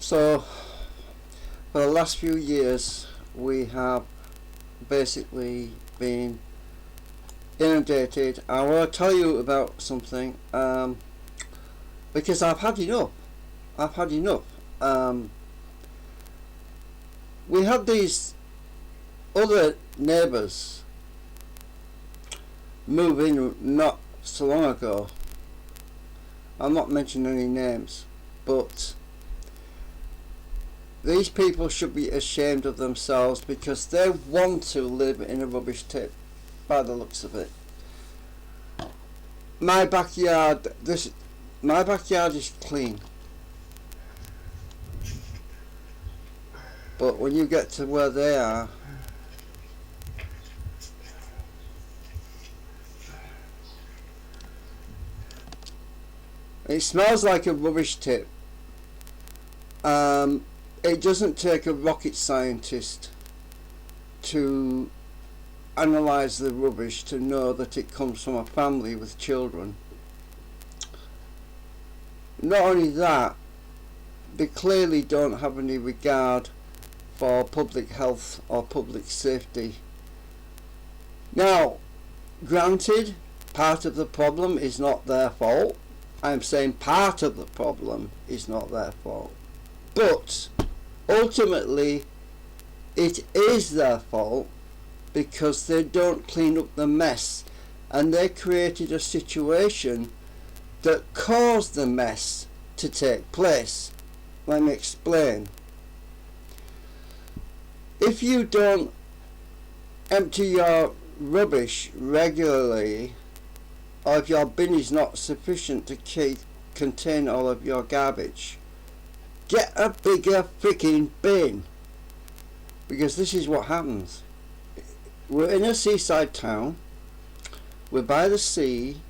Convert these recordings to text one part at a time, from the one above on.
So for the last few years we have basically been inundated. I want to tell you about something because I've had enough. We had these other neighbours move in not so long ago. I'm not mentioning any names, but these people should be ashamed of themselves because they want to live in a rubbish tip by the looks of it. My backyard is clean, but when you get to where they are, it smells like a rubbish tip. It doesn't take a rocket scientist to analyse the rubbish to know that it comes from a family with children. Not only that, they clearly don't have any regard for public health or public safety. Now, granted, part of the problem is not their fault. I'm saying part of the problem is not their fault. But ultimately it is their fault because they don't clean up the mess, and they created a situation that caused the mess to take place. Let me explain. If you don't empty your rubbish regularly, or if your bin is not sufficient to contain all of your garbage, get a bigger freaking bin, because this is what happens. We're in a seaside town, we're by the sea,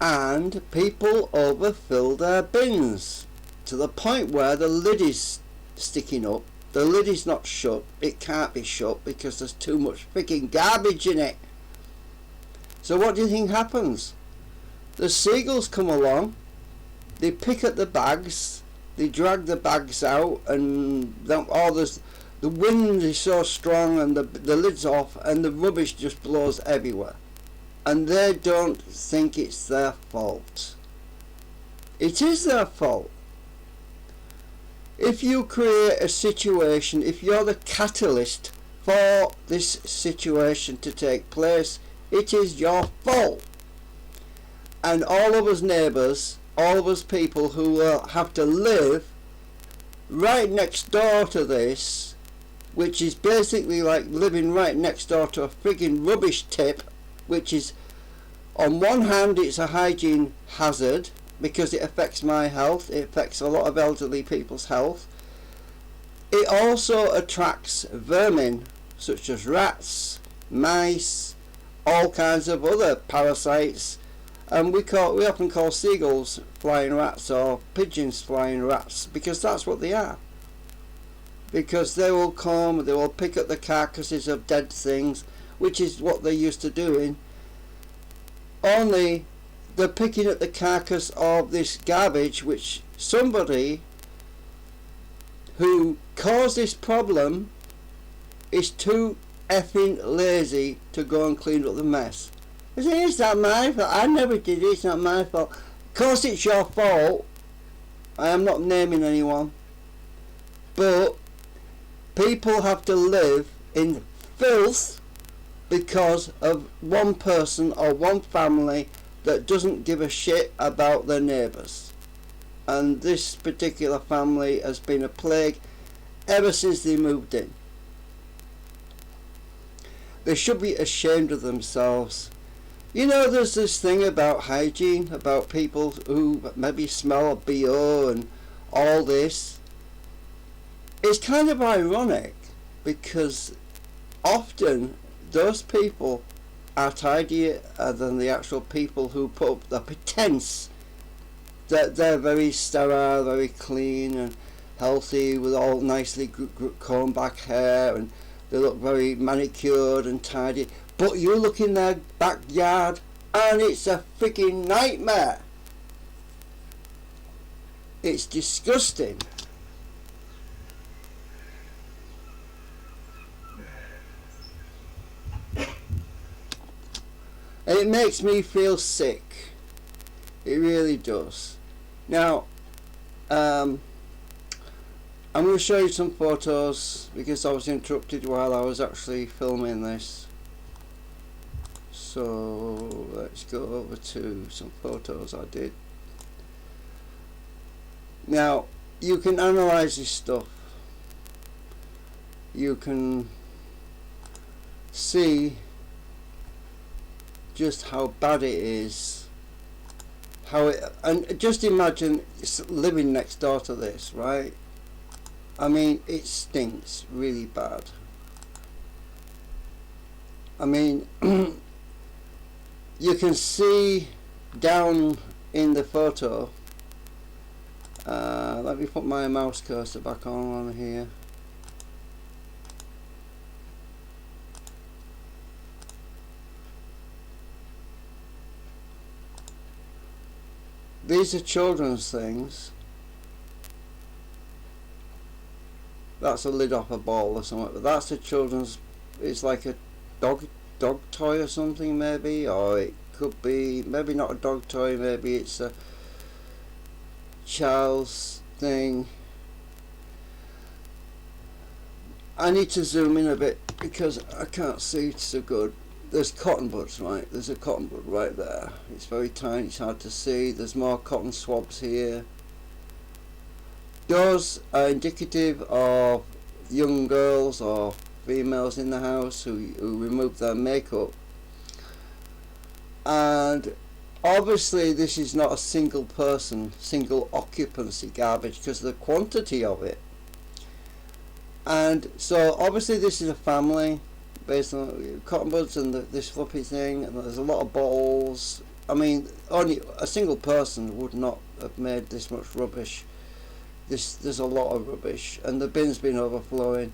and people overfill their bins to the point where the lid is sticking up. The lid is not shut. It can't be shut because there's too much freaking garbage in it. So what do you think happens? The seagulls come along, they pick at the bags, they drag the bags out, and the wind is so strong and the lid's off and the rubbish just blows everywhere. And they don't think it's their fault. It is their fault. If you create a situation, if you're the catalyst for this situation to take place, it is your fault. And all of us neighbours, all of us people who have to live right next door to this, which is basically like living right next door to a frigging rubbish tip, which is, on one hand, it's a hygiene hazard because it affects my health, it affects a lot of elderly people's health. It also attracts vermin such as rats, mice, all kinds of other parasites, and we often call seagulls flying rats or pigeons flying rats because that's what they are. Because they will come, they will pick up the carcasses of dead things, which is what they're used to doing, only they're picking up the carcass of this garbage which somebody who caused this problem is too effing lazy to go and clean up the mess. I say, it's not my fault. I never did it. It's not my fault. Of course it's your fault. I am not naming anyone. But people have to live in filth because of one person or one family that doesn't give a shit about their neighbours. And this particular family has been a plague ever since they moved in. They should be ashamed of themselves. You know, there's this thing about hygiene, about people who maybe smell of BO and all this. It's kind of ironic because often those people are tidier than the actual people who put up the pretense that they're very sterile, very clean and healthy with all nicely combed back hair, and they look very manicured and tidy. But you look in their backyard and it's a freaking nightmare. It's disgusting. And it makes me feel sick. It really does. Now, I'm going to show you some photos because I was interrupted while I was actually filming this. So let's go over to some photos I did. Now, you can analyze this stuff. You can see just how bad it is. And just imagine living next door to this, right? I mean, it stinks really bad. I mean, you can see down in the photo. Let me put my mouse cursor back on here. These are children's things. That's a lid off a ball or something, but that's a children's. It's like a dog toy or something, maybe, or it could be maybe not a dog toy. Maybe it's a child's thing. I need to zoom in a bit because I can't see it so good. There's cotton buds, right? There's a cotton bud right there. It's very tiny, it's hard to see. There's more cotton swabs here. Those are indicative of young girls or females in the house who remove their makeup. And obviously this is not a single person, single occupancy garbage because of the quantity of it. And so obviously this is a family based on cotton buds and this fluffy thing, and there's a lot of bottles. I mean, only a single person would not have made this much rubbish. There's a lot of rubbish, and the bin's been overflowing.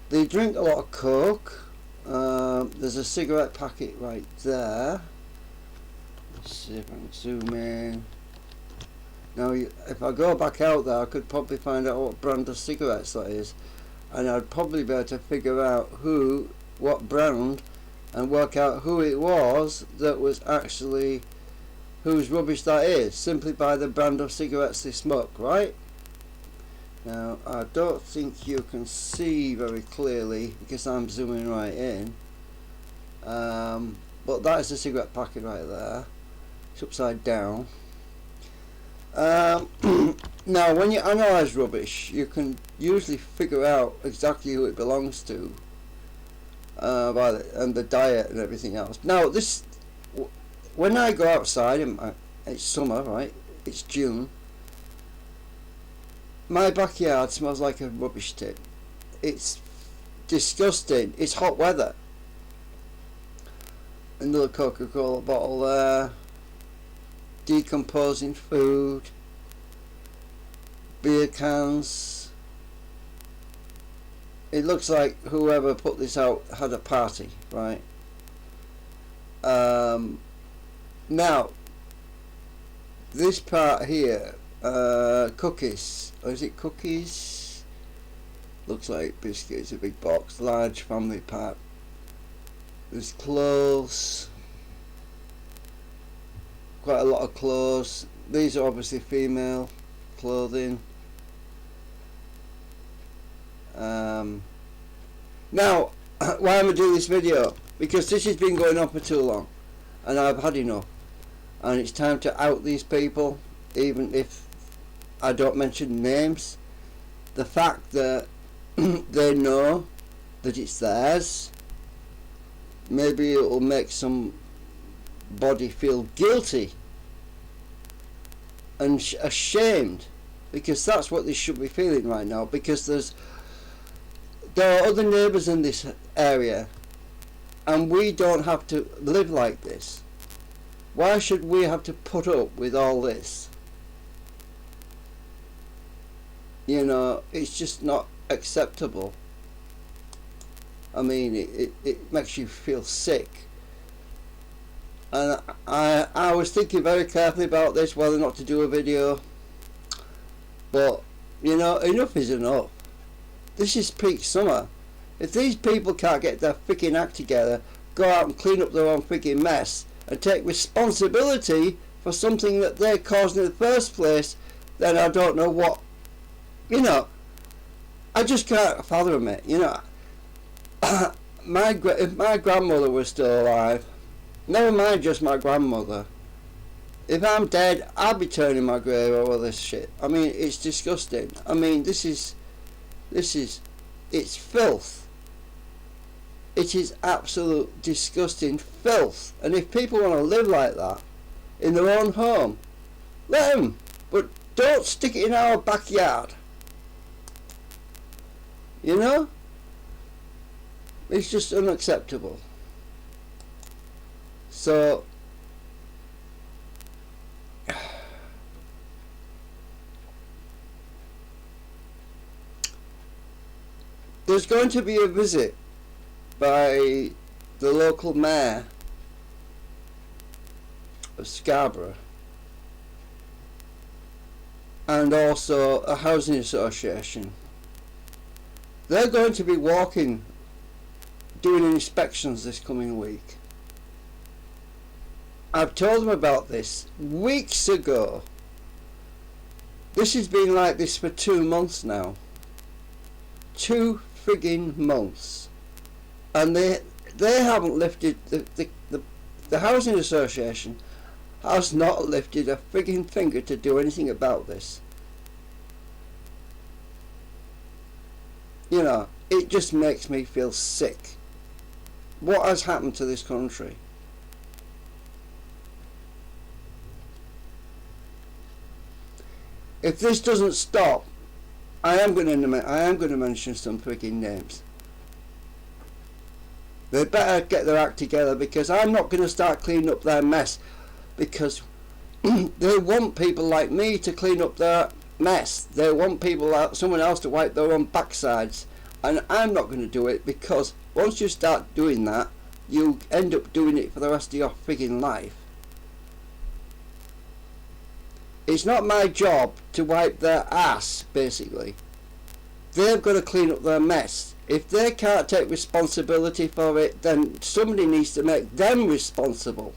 They drink a lot of Coke. There's a cigarette packet right there. Let's see if I can zoom in. Now, if I go back out there, I could probably find out what brand of cigarettes that is, and I'd probably be able to figure out what brand, and work out who it was that was actually whose rubbish that is, simply by the brand of cigarettes they smoke, right? Now, I don't think you can see very clearly because I'm zooming right in, but that is a cigarette packet right there. It's upside down. Now, when you analyse rubbish, you can usually figure out exactly who it belongs to, and the diet and everything else. Now, when I go outside, it's summer, right? It's June. My backyard smells like a rubbish tip. It's disgusting. It's hot weather. Another Coca-Cola bottle there. Decomposing food. Beer cans. It looks like whoever put this out had a party, right? Now, this part here, cookies. Or is it cookies? Looks like biscuits, a big box, large family pack. There's clothes. Quite a lot of clothes. These are obviously female clothing. Now, why am I doing this video? Because this has been going on for too long, and I've had enough, and it's time to out these people, even if I don't mention names. The fact that they know that it's theirs, maybe it will make somebody feel guilty and ashamed, because that's what they should be feeling right now, because there are other neighbours in this area and we don't have to live like this. Why should we have to put up with all this? You know, it's just not acceptable. I mean, it makes you feel sick. And I was thinking very carefully about this, whether or not to do a video. But, you know, enough is enough. This is peak summer. If these people can't get their freaking act together, go out and clean up their own freaking mess, and take responsibility for something that they caused in the first place, then I don't know what, you know, I just can't fathom it, you know. If my grandmother was still alive, never mind just my grandmother, if I'm dead, I'll be turning my grave over this shit. I mean, it's disgusting. I mean, it's filth. It is absolute disgusting filth. And if people want to live like that in their own home, let them. But don't stick it in our backyard. You know? It's just unacceptable. So, there's going to be a visit by the local mayor of Scarborough and also a housing association. They're going to be doing inspections this coming week. I've told them about this weeks ago. This has been like this for 2 months now. 2 frigging months. And they haven't lifted, the housing association has not lifted a frigging finger to do anything about this. You know, it just makes me feel sick. What has happened to this country? If this doesn't stop, I am going to mention some freaking names. They better get their act together, because I'm not going to start cleaning up their mess, because they want people like me to clean up their mess. They want someone else to wipe their own backsides, and I'm not going to do it, because once you start doing that, you end up doing it for the rest of your freaking life. It's not my job to wipe their ass, basically. They've got to clean up their mess. If they can't take responsibility for it, then somebody needs to make them responsible.